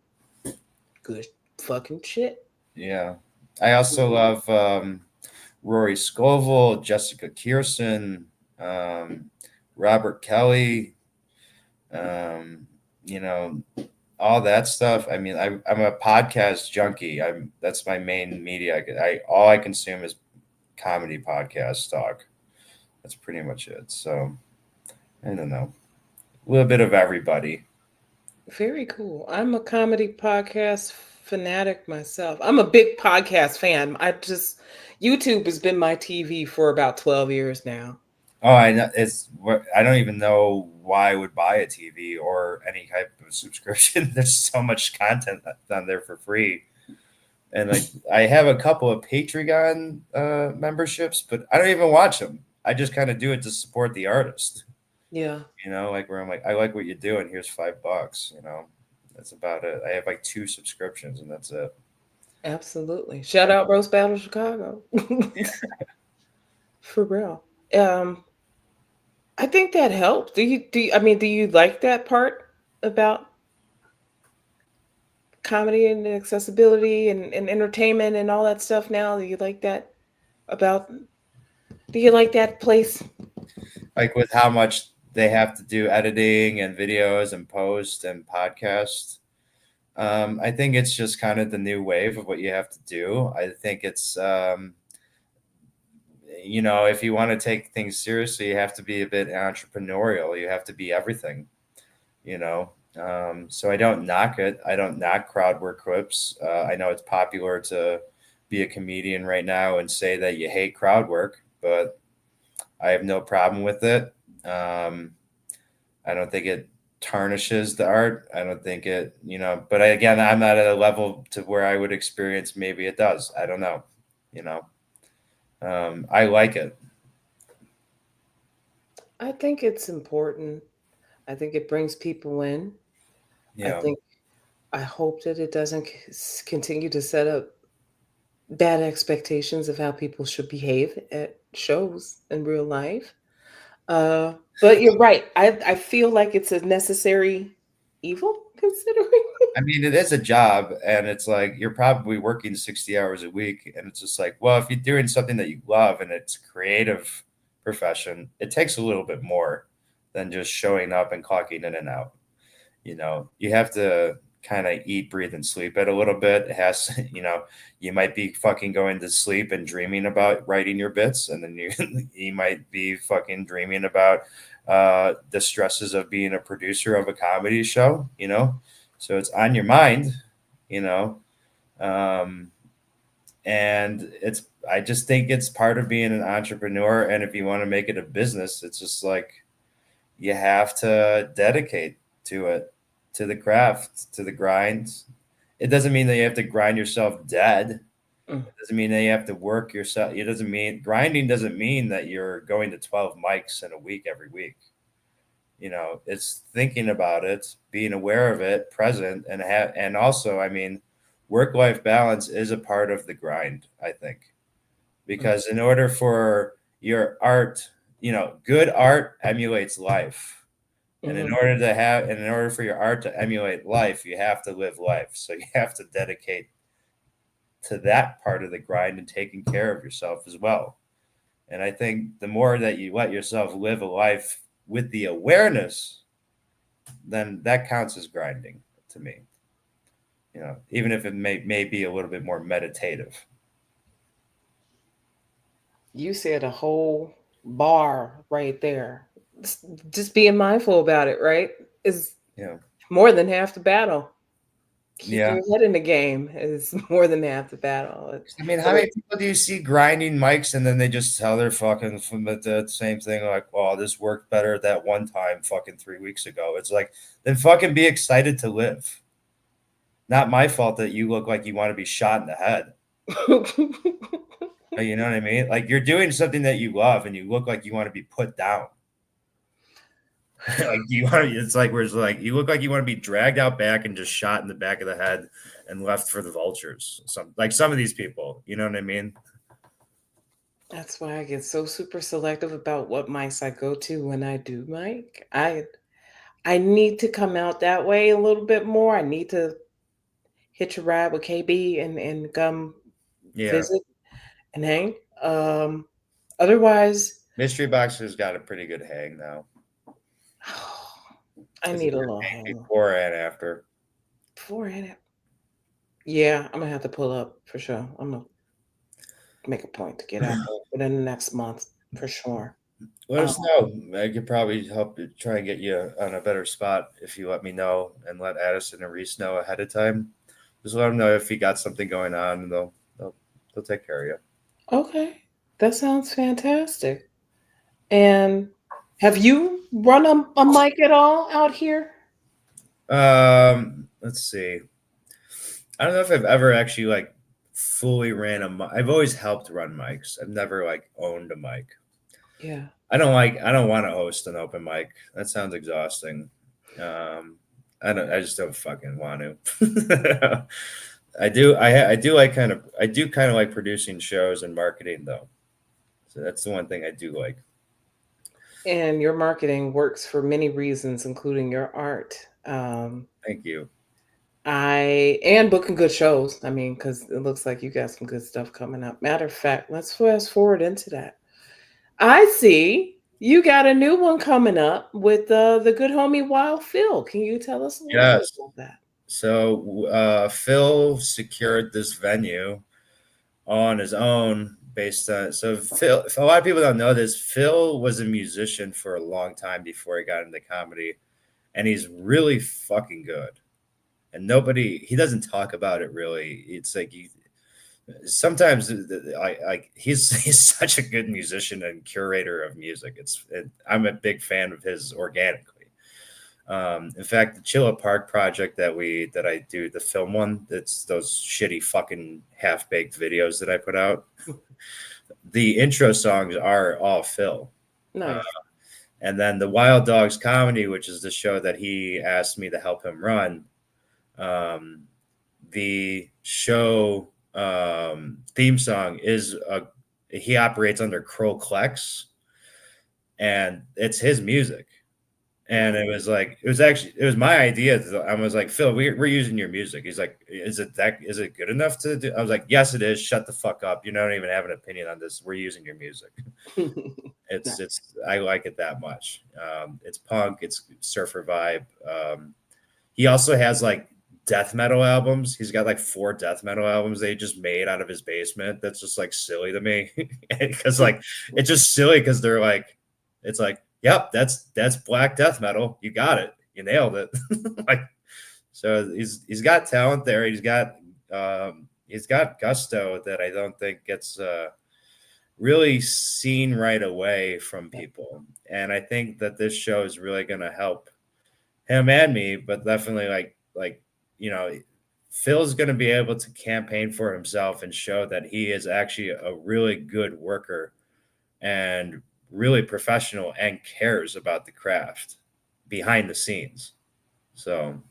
Speaker 1: "Good fucking shit."
Speaker 2: yeah. I also love Rory Scovel, Jessica Kierson, um, Robert Kelly. Um, you know, all that stuff. I mean, I'm a podcast junkie. That's my main media. I all I consume is comedy podcast talk. That's pretty much it. So I don't know, a little bit of everybody.
Speaker 1: Very cool. I'm a comedy podcast fanatic myself. I'm a big podcast fan. YouTube has been my TV for about 12 years now.
Speaker 2: Oh, I know. I don't even know why I would buy a TV or any type of subscription. There's so much content on there for free, and like I have a couple of Patreon memberships, but I don't even watch them. I just kind of do it to support the artist.
Speaker 1: Yeah,
Speaker 2: Like where I'm like, I like what you're doing. Here's $5. That's about it. I have like 2 subscriptions, and that's it.
Speaker 1: absolutely. Shout out Roast Battle Chicago. For real. Um, I think that helps. I mean, do you like that part about comedy and accessibility and entertainment and all that stuff now? Do you like that about do you like that place?
Speaker 2: Like with how much they have to do editing and videos and post and podcast. I think it's just kind of the new wave of what you have to do. I think it's, if you want to take things seriously, you have to be a bit entrepreneurial. You have to be everything, you know. So I don't knock it. I don't knock crowd work clips. I know it's popular to be a comedian right now and say that you hate crowd work, but I have no problem with it. I don't think it tarnishes the art. I don't think but again, I'm not at a level to where I would experience maybe it does. I don't know, you know. I like it.
Speaker 1: I think it's important. I think it brings people in. I
Speaker 2: Yeah.
Speaker 1: think I hope that it doesn't continue to set up bad expectations of how people should behave at shows in real life. But you're right. I feel like it's a necessary evil, considering.
Speaker 2: I mean, it is a job, and it's like you're probably working 60 hours a week, and it's just like, well, if you're doing something that you love and it's creative profession, it takes a little bit more than just showing up and clocking in and out. You have to kind of eat, breathe, and sleep it a little bit. It has, you might be fucking going to sleep and dreaming about writing your bits, and then you might be fucking dreaming about the stresses of being a producer of a comedy show. So it's on your mind, you know. And I just think it's part of being an entrepreneur. And if you want to make it a business, it's just like you have to dedicate to it, to the craft, to the grind. It doesn't mean that you have to grind yourself dead.
Speaker 1: Mm.
Speaker 2: It doesn't mean that you have to work yourself. It doesn't mean grinding doesn't mean that you're going to 12 mics in a week every week. It's thinking about it, being aware of it, present, and also, I mean, work-life balance is a part of the grind, I think,
Speaker 1: Mm.
Speaker 2: because in order for your art, good art emulates life. And
Speaker 1: Mm-hmm.
Speaker 2: in order for your art to emulate life, you have to live life. So you have to dedicate to that part of the grind and taking care of yourself as well. And I think the more that you let yourself live a life with the awareness, then that counts as grinding to me. Even if it may be a little bit more meditative.
Speaker 1: You said a whole bar right there. Just being mindful about it, right? Is
Speaker 2: Yeah.
Speaker 1: more than half the battle. Keeping
Speaker 2: Yeah.
Speaker 1: your head in the game is more than half the battle.
Speaker 2: I mean, how
Speaker 1: So,
Speaker 2: many people do you see grinding mics and then they just tell their fucking from the same thing like, "Oh, this worked better that one time fucking 3 weeks ago." It's like, then fucking be excited to live. Not my fault that you look like you want to be shot in the head. You know what I mean? Like you're doing something that you love and you look like you want to be put down. Like it's like where it's like you look like you want to be dragged out back and just shot in the back of the head and left for the vultures. Some of these people, you know what I mean?
Speaker 1: that's why I get so super selective about what mics I go to when I do mic. I need to come out that way a little bit more. I need to hitch a ride with KB and come
Speaker 2: Yeah.
Speaker 1: visit and hang. Um, Otherwise,
Speaker 2: Mystery Boxer's got a pretty good hang now.
Speaker 1: I
Speaker 2: It's a
Speaker 1: need a
Speaker 2: good
Speaker 1: little
Speaker 2: hang
Speaker 1: hang
Speaker 2: before and after.
Speaker 1: before it. Yeah, I'm gonna have to pull up for sure. I'm gonna make a point to get out there within the next month for sure.
Speaker 2: Let
Speaker 1: Um,
Speaker 2: us know. I could probably help try and get you on a better spot if you let me know and let Addison and Reese know ahead of time. Just let them know if you got something going on, and they'll take care of you.
Speaker 1: okay, that sounds fantastic. And have you run a mic at all out here?
Speaker 2: Let's see. I don't know if I've ever actually like fully ran a mic. I've always helped run mics. I've never like owned a mic.
Speaker 1: Yeah.
Speaker 2: I don't want to host an open mic. That sounds exhausting. Um, I just don't fucking want to. I do kind of like producing shows and marketing though. So that's the one thing I do like.
Speaker 1: And your marketing works for many reasons, including your art.
Speaker 2: Thank you.
Speaker 1: And booking good shows. I mean, because it looks like you got some good stuff coming up. Matter of fact, let's fast forward into that. I see you got a new one coming up with the good homie Wild Phil. Can you tell us a little bit
Speaker 2: Yes.
Speaker 1: about that?
Speaker 2: So Phil secured this venue on his own based on Phil. If a lot of people don't know this, Phil was a musician for a long time before he got into comedy, and he's really fucking good. And he doesn't talk about it really. It's like sometimes he's such a good musician and curator of music. I'm a big fan of his organically. In fact, the Chilla Park project that I do, the film one, that's those shitty fucking half-baked videos that I put out. The intro songs are all Phil.
Speaker 1: Nice.
Speaker 2: And then the Wild Dogs Comedy, which is the show that he asked me to help him run. The show theme song he operates under Crow Klex, and it's his music. And it was my idea. I was like, Phil, we're using your music. He's like, is it good enough to do? I was like, yes, it is. Shut the fuck up. You don't even have an opinion on this. We're using your music. I like it that much. It's punk. It's surfer vibe. He also has like death metal albums. He's got like 4 death metal albums they just made out of his basement. That's just like silly to me because like it's just silly because they're like, it's like, yep, that's black death metal. You got it. You nailed it. Like, so he's got talent there. he's got gusto that I don't think gets really seen right away from people. And I think that this show is really going to help him and me, but definitely like you know, Phil's going to be able to campaign for himself and show that he is actually a really good worker and really professional and cares about the craft behind the scenes. So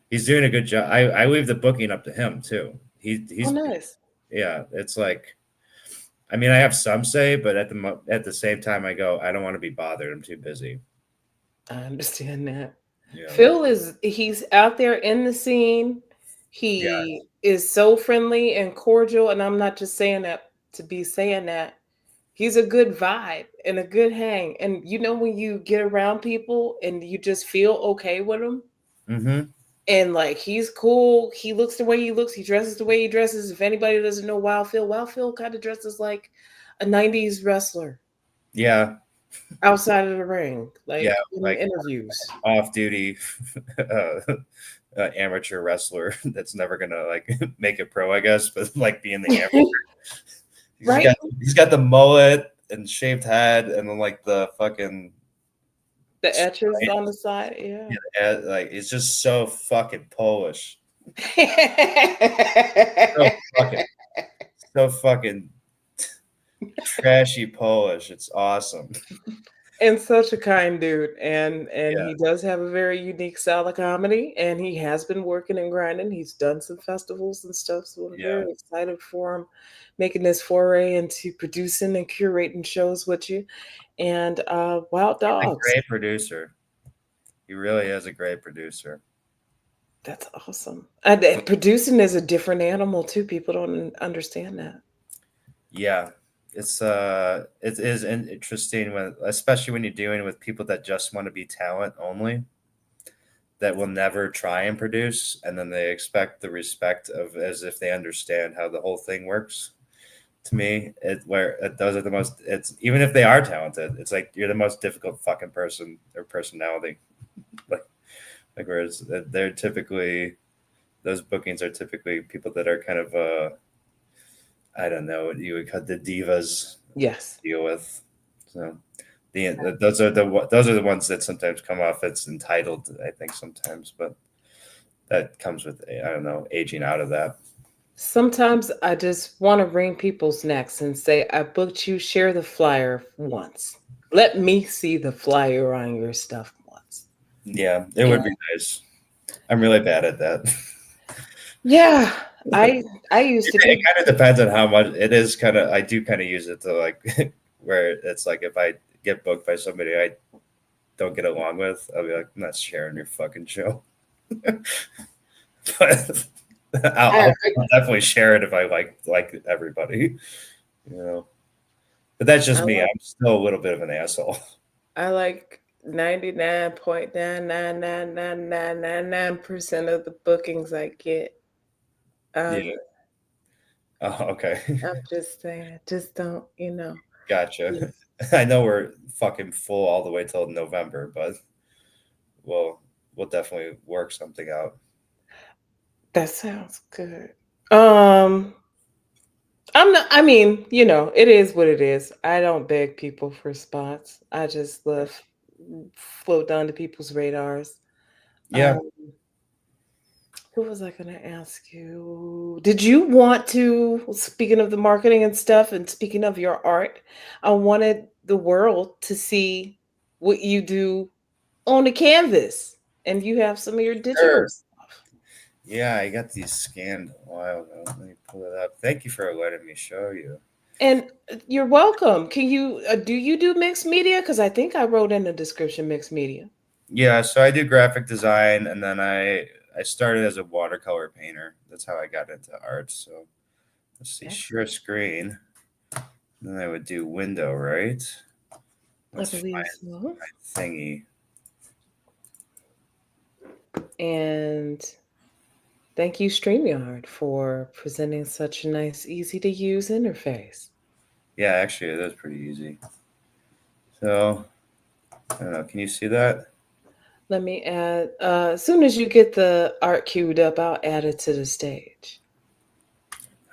Speaker 2: he's doing a good job. I leave the booking up to him too.
Speaker 1: Oh,
Speaker 2: He's
Speaker 1: nice.
Speaker 2: yeah. It's like, I mean, I have some say, but at the same time, I go, I don't want to be bothered. I'm too busy.
Speaker 1: I understand that.
Speaker 2: Yeah,
Speaker 1: He's out there in the scene.
Speaker 2: yeah.
Speaker 1: He is so friendly and cordial, and I'm not just saying that to be saying that. He's a good vibe and a good hang. And you know when you get around people and you just feel okay with them,
Speaker 2: Mm-hmm.
Speaker 1: and like he's cool, he looks the way he looks, he dresses the way he dresses. If anybody doesn't know Wild Phil kind of dresses like a 90s wrestler
Speaker 2: Yeah,
Speaker 1: outside of the ring,
Speaker 2: yeah.
Speaker 1: like in
Speaker 2: Like
Speaker 1: interviews.
Speaker 2: off-duty amateur wrestler that's never gonna like make it pro, I guess, but like being the amateur.
Speaker 1: Right?
Speaker 2: He's got the mullet and shaved head, and then like the fucking
Speaker 1: The etches on the side, yeah.
Speaker 2: like it's just so fucking Polish. So fucking so fucking trashy Polish. It's awesome.
Speaker 1: And such a kind dude, and
Speaker 2: Yeah,
Speaker 1: he does have a very unique style of comedy, and he has been working and grinding. He's done some festivals and stuff, so I'm
Speaker 2: yeah.
Speaker 1: very excited for him making this foray into producing and curating shows with you. And Wild
Speaker 2: He's a
Speaker 1: Dogs,
Speaker 2: great producer. He really is a great producer.
Speaker 1: that's awesome. And producing is a different animal too. People don't understand that.
Speaker 2: Yeah. It is interesting when, especially when you're dealing with people that just want to be talent only, that will never try and produce, and then they expect the respect of as if they understand how the whole thing works. To me, those are the most. It's even if they are talented, it's like you're the most difficult fucking person or personality. Like whereas they're typically those bookings are typically people that are kind of I don't know what you would call the divas
Speaker 1: Yes.
Speaker 2: deal with. So those are the ones that sometimes come off as entitled. I think sometimes, but that comes with I don't know aging out of that.
Speaker 1: Sometimes I just want to wring people's necks and say, I booked you, share the flyer once. Let me see the flyer on your stuff once.
Speaker 2: Yeah, it
Speaker 1: And
Speaker 2: would be nice. I'm really bad at that.
Speaker 1: yeah, I I used to
Speaker 2: It
Speaker 1: be.
Speaker 2: kind of depends on how much it is. Kind of, I do kind of use it to like where it's like if I get booked by somebody I don't get along with, I'll be like, I'm not sharing your fucking show. But
Speaker 1: I,
Speaker 2: I'll definitely share it if I like everybody, you know. But that's
Speaker 1: I
Speaker 2: just me. I'm
Speaker 1: like
Speaker 2: still a little bit of an asshole.
Speaker 1: I like 99.9999999% of the bookings I get.
Speaker 2: Yeah.
Speaker 1: Um,
Speaker 2: Oh, okay.
Speaker 1: I'm just saying, just don't,
Speaker 2: Gotcha.
Speaker 1: please.
Speaker 2: I know we're fucking full all the way till November, but we'll we'll definitely work something out.
Speaker 1: That sounds good. Um, I'm not, I mean, it is what it is. I don't beg people for spots. I just love float down to people's radars.
Speaker 2: Yeah,
Speaker 1: Um, who was I going to ask you? Did you want to, speaking of the marketing and stuff, and speaking of your art, I wanted the world to see what you do on the canvas, and you have some of your digital
Speaker 2: sure.
Speaker 1: stuff.
Speaker 2: Yeah, I got these scanned a while ago. Let me pull it up. Thank you for letting me show you.
Speaker 1: And you're welcome. Can you do you do mixed media? Because I think I wrote in the description mixed media.
Speaker 2: Yeah, so I do graphic design, and then I started as a watercolor painter. That's how I got into art. So let's see, share
Speaker 1: Excellent.
Speaker 2: screen. Then I would do window, right?
Speaker 1: I
Speaker 2: Let's
Speaker 1: believe
Speaker 2: find
Speaker 1: so.
Speaker 2: my thingy.
Speaker 1: And thank you, StreamYard, for presenting such a nice, easy to use interface.
Speaker 2: Yeah, actually, it is pretty easy. So I don't know. Can you see that?
Speaker 1: Let me add, as soon as you get the art queued up, I'll add it to the stage.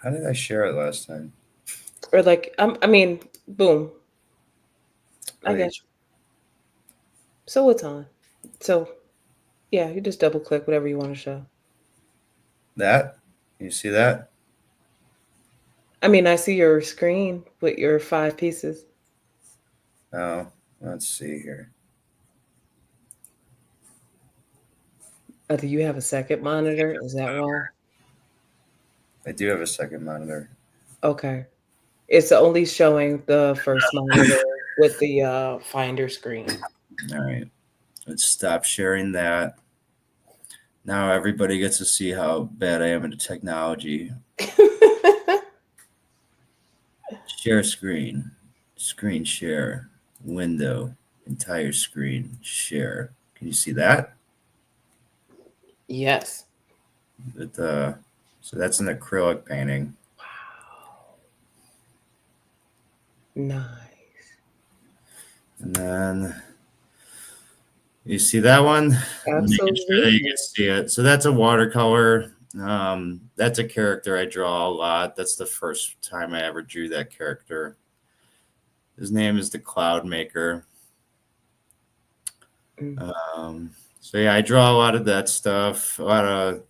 Speaker 2: How did I share it last time?
Speaker 1: Or like, I mean, boom. I
Speaker 2: Wait,
Speaker 1: got you. So it's on. So yeah, you just double click whatever you want to show.
Speaker 2: that? You see that?
Speaker 1: I mean, I see your screen with your 5 pieces.
Speaker 2: Oh, let's see here.
Speaker 1: Do you have a second monitor? Is that why?
Speaker 2: I do have a second monitor.
Speaker 1: Okay. It's only showing the first monitor with the finder screen.
Speaker 2: All right, let's stop sharing that. Now everybody gets to see how bad I am into technology. Share screen, screen share, window, entire screen, share. Can you see that?
Speaker 1: Yes.
Speaker 2: With so that's an acrylic painting.
Speaker 1: Nice.
Speaker 2: And then you see that one? Making sure that you
Speaker 1: Absolutely.
Speaker 2: can see it. So that's a watercolor. That's a character I draw a lot. That's the first time I ever drew that character. His name is the Cloud Maker.
Speaker 1: Mm.
Speaker 2: So yeah, I draw a lot of that stuff, a lot of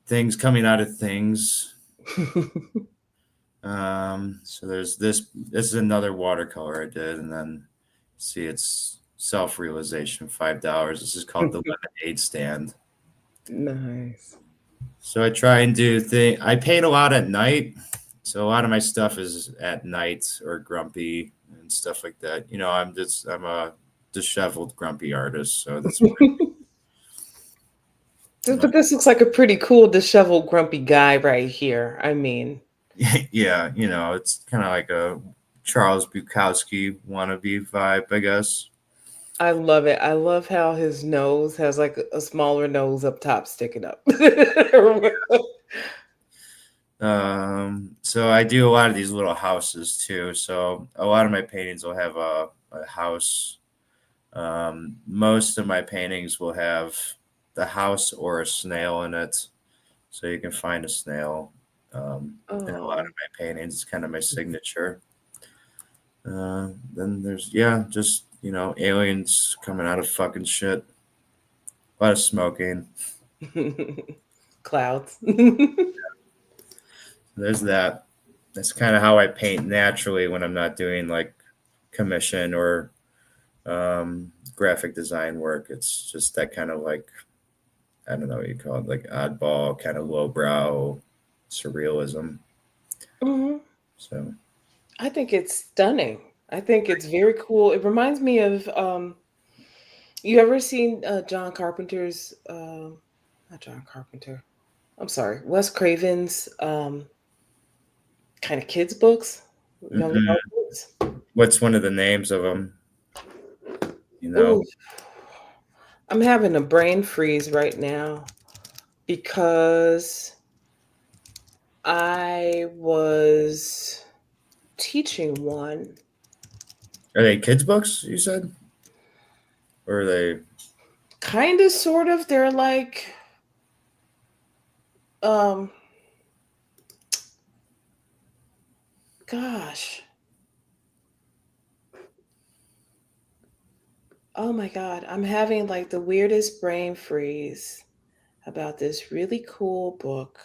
Speaker 2: things coming out of things. So there's this. This is another watercolor I did, and then see it's self-realization, $5. This is called the lemonade stand.
Speaker 1: Nice.
Speaker 2: So I try and do thing. I paint a lot at night, so a lot of my stuff is at night or grumpy and stuff like that. You know, I'm a disheveled, grumpy artist, so that's what
Speaker 1: But this looks like a pretty cool, disheveled, grumpy guy right here. I mean,
Speaker 2: yeah, you know, it's kind of like a Charles Bukowski wannabe vibe, I guess.
Speaker 1: I love it. I love how his nose has like a smaller nose up top sticking up.
Speaker 2: So I do a lot of these little houses too. So a lot of my paintings will have a house. Most of my paintings will have the house or a snail in it. So you can find a snail in a lot of
Speaker 1: Oh.
Speaker 2: my paintings. It's kind of my signature. Then there's, yeah, just, you know, aliens coming out of fucking shit. A lot of smoking.
Speaker 1: Clouds.
Speaker 2: There's that. That's kind of how I paint naturally when I'm not doing like commission or graphic design work. It's just that kind of like, I don't know what you call it, like oddball, kind of lowbrow surrealism.
Speaker 1: Mhm.
Speaker 2: So,
Speaker 1: I think it's stunning. I think it's very cool. It reminds me of you ever seen John Carpenter's not John Carpenter. I'm sorry, Wes Craven's kind of kids books, young adult
Speaker 2: mm-mm.
Speaker 1: books.
Speaker 2: What's one of the names of them? You know,
Speaker 1: Ooh, I'm having a brain freeze right now because I was teaching one.
Speaker 2: are they kids' books? You said, or are they?
Speaker 1: Kind of, sort of. They're like, um, gosh, oh my God, I'm having like the weirdest brain freeze about this really cool book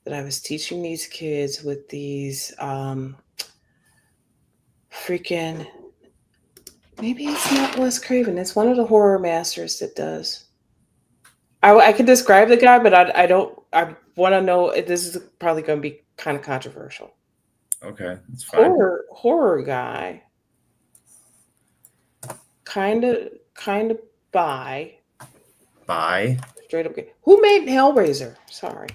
Speaker 1: that I was teaching these kids with these freaking, maybe it's not Wes Craven, it's one of the horror masters that does. I can describe the guy, but I don't. I want to know. This is probably going to be kind of controversial.
Speaker 2: Okay, that's fine.
Speaker 1: Horror guy, kind of kind of bi,
Speaker 2: Bye.
Speaker 1: straight up gay. Who made Hellraiser? Sorry,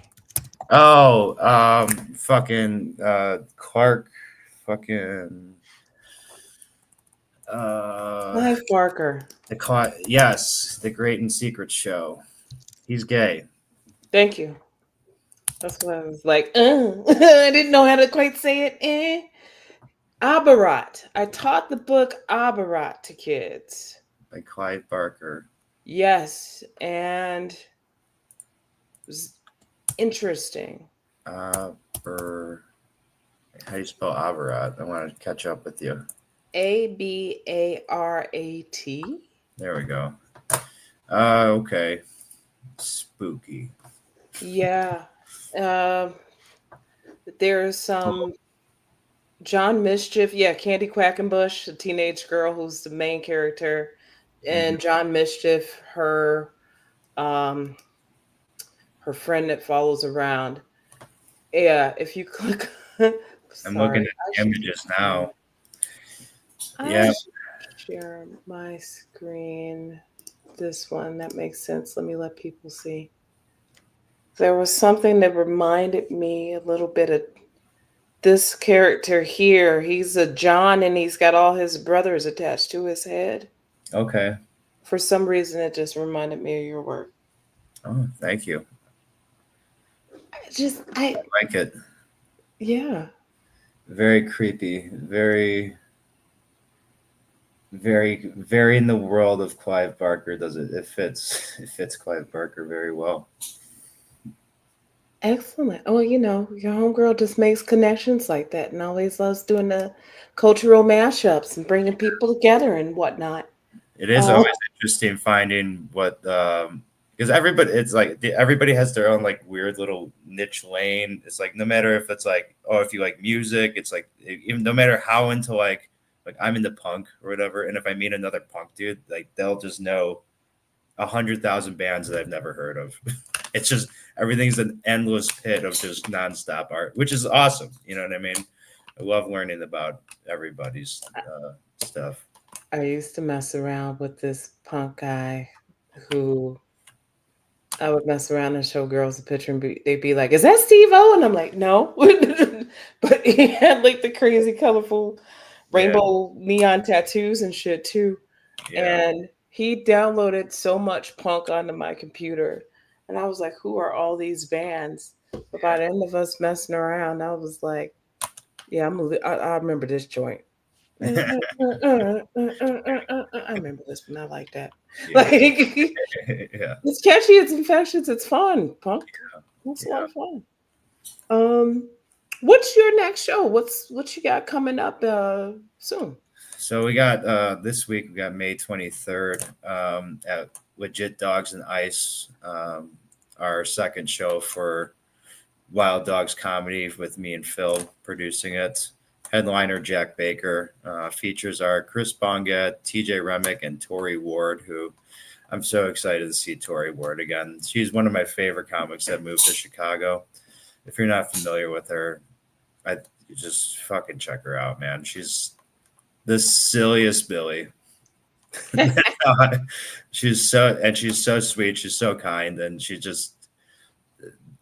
Speaker 2: Oh, fucking Clark, fucking uh,
Speaker 1: Clive Barker.
Speaker 2: yes, the Great and Secret Show. He's gay.
Speaker 1: Thank you. That's what I was like. I didn't know how to quite say it. Abarat. I taught the book Abarat to kids.
Speaker 2: By Clive Barker.
Speaker 1: Yes, and it was interesting.
Speaker 2: Or how do you spell Avarat? I want to catch up with you.
Speaker 1: Abarat.
Speaker 2: There we go. Okay. Spooky.
Speaker 1: Yeah. Um, there's some John Mischief. Yeah, Candy Quackenbush, a teenage girl who's the main character,
Speaker 2: Mhm.
Speaker 1: and John Mischief, um her friend that follows around. Yeah, if you click,
Speaker 2: I'm looking
Speaker 1: sorry,
Speaker 2: at the images now.
Speaker 1: I
Speaker 2: Yeah.
Speaker 1: should share my screen. This one that makes sense. Let me let people see. There was something that reminded me a little bit of this character here. He's a John and he's got all his brothers attached to his head.
Speaker 2: Okay.
Speaker 1: For some reason, it just reminded me of your work.
Speaker 2: Oh, thank you.
Speaker 1: I,
Speaker 2: I like it.
Speaker 1: yeah.
Speaker 2: Very creepy. Very, very in the world of Clive Barker. Does it? It fits. It fits Clive Barker very well.
Speaker 1: Excellent. Oh, your homegirl just makes connections like that and always loves doing the cultural mashups and bringing people together and whatnot.
Speaker 2: It is
Speaker 1: Uh,
Speaker 2: always interesting finding what because everybody it's like everybody has their own like weird little niche lane. It's like no matter if it's like oh if you like music, it's like even no matter how into like I'm into punk or whatever, and if I meet another punk dude, like they'll just know 100,000 bands that I've never heard of. It's just everything's an endless pit of just nonstop art, which is awesome. You know what I mean? I love learning about everybody's stuff.
Speaker 1: I used to mess around with this punk guy who I would mess around and show girls a picture and they'd be like, "Is that Steve O?" And I'm like, "No," but he had like the crazy, colorful,
Speaker 2: Yeah,
Speaker 1: rainbow neon tattoos and shit too.
Speaker 2: yeah,
Speaker 1: And he downloaded so much punk onto my computer, and I was like, "Who are all these bands?" But by
Speaker 2: yeah.
Speaker 1: the end of us messing around, I was like, "Yeah, I remember this joint." I remember this one. I like that.
Speaker 2: Yeah,
Speaker 1: Like
Speaker 2: yeah,
Speaker 1: it's catchy, it's infectious, it's fun. Punk. That's a lot
Speaker 2: yeah.
Speaker 1: of fun. Um, what's your next show? What you got coming up soon?
Speaker 2: So we got this week we got May 23rd at Legit Dogs and Ice, our second show for Wild Dogs Comedy with me and Phil producing it. Headliner Jack Baker. Features are Chris Bonga, TJ Remick, and Tori Ward, who I'm so excited to see Tori Ward again. She's one of my favorite comics that moved to Chicago. If you're not familiar with her, I just fucking check her out, man. She's the silliest Billy. She's so sweet. She's so kind, and she just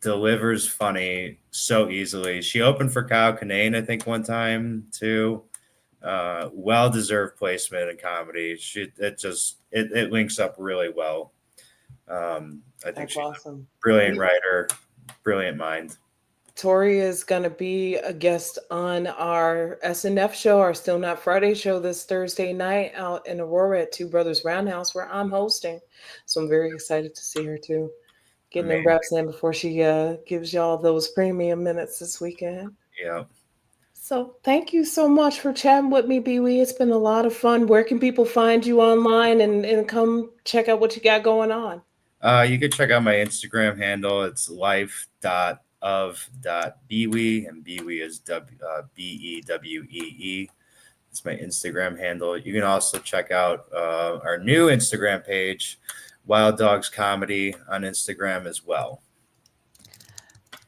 Speaker 2: delivers funny so easily. She opened for Kyle Kinane, I think, one time too. Well deserved placement in comedy. It links up really well. I think
Speaker 1: That's
Speaker 2: she's a
Speaker 1: awesome.
Speaker 2: brilliant writer, brilliant mind.
Speaker 1: Tori is going to be a guest on our SNF show, our Still Not Friday show this Thursday night out in Aurora at Two Brothers Roundhouse, where I'm hosting. So I'm very excited to see her too. Getting them
Speaker 2: Amazing.
Speaker 1: reps in before she gives y'all those premium minutes this weekend.
Speaker 2: Yeah.
Speaker 1: So thank you so much for chatting with me, Bewee. It's been a lot of fun. Where can people find you online and come check out what you got going on?
Speaker 2: You can check out my Instagram handle. It's life.of.bewee, and Bewee is Bewee. It's my Instagram handle. You can also check out our new Instagram page, Wild Dogs Comedy, on Instagram as well.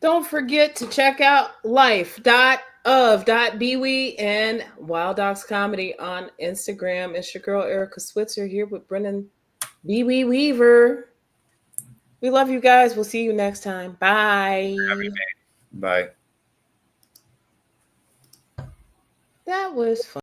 Speaker 1: Don't forget to check out life.of.bewee and Wild Dogs Comedy on Instagram. It's your girl Erica Switzer here with Brennan Bewee Weaver. We love you guys. We'll see you next time. Bye.
Speaker 2: Bye.
Speaker 1: That was fun.